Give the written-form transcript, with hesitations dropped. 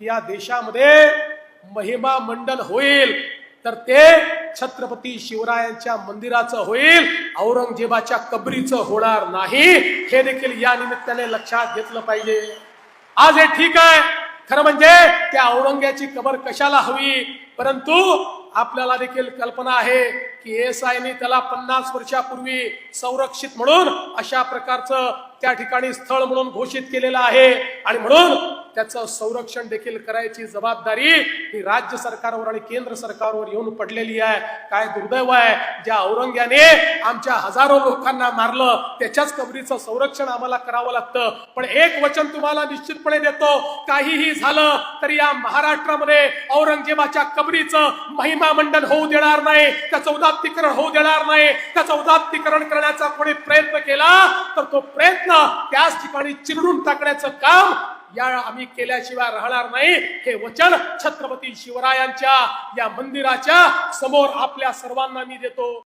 की या देशामध्ये महिमा मंडल होईल तर ते छत्रपती शिवरायांच्या मंदिराचं होईल, औरंगजेबाच्या कबरीचं होणार नाही। हे देखील या निमित्ताने लक्षात घेतलं पाहिजे। आज हे ठीक आहे, खरं म्हणजे त्या औरंग्याची कबर कशाला हवी, परंतु आपल्याला देखील कल्पना आहे की एएसआयने त्याला 50 वर्षापूर्वी संरक्षित म्हणून अशा प्रकारचं त्या ठिकाणी स्थळ म्हणून घोषित केलेलं आहे आणि म्हणून त्याचं संरक्षण देखील करायची जबाबदारी ही राज्य सरकारवर आणि केंद्र सरकारवर येऊन पडलेली आहे। काय दुर्दैव आहे, ज्या औरंग्याने आमच्या हजारो लोकांना मारलं त्याच्याच कबरीचं संरक्षण आम्हाला करावं लागतं। पण एक वचन तुम्हाला निश्चितपणे देतो, काहीही झालं तरी या महाराष्ट्रामध्ये औरंगजेबाच्या कबरीचं महिमा मंडन होऊ देणार नाही, त्याचं उदात्तीकरण होऊ देणार नाही। त्याचं उदात्तीकरण करण्याचा कोणी प्रयत्न केला तर तो प्रयत्न त्याच ठिकाणी चिरडून टाकण्याचं काम या आम्ही केल्याशिवाय राहणार नाही। हे वचन छत्रपती शिवरायांच्या या मंदिराच्या समोर आपल्या सर्वांना मी देतो।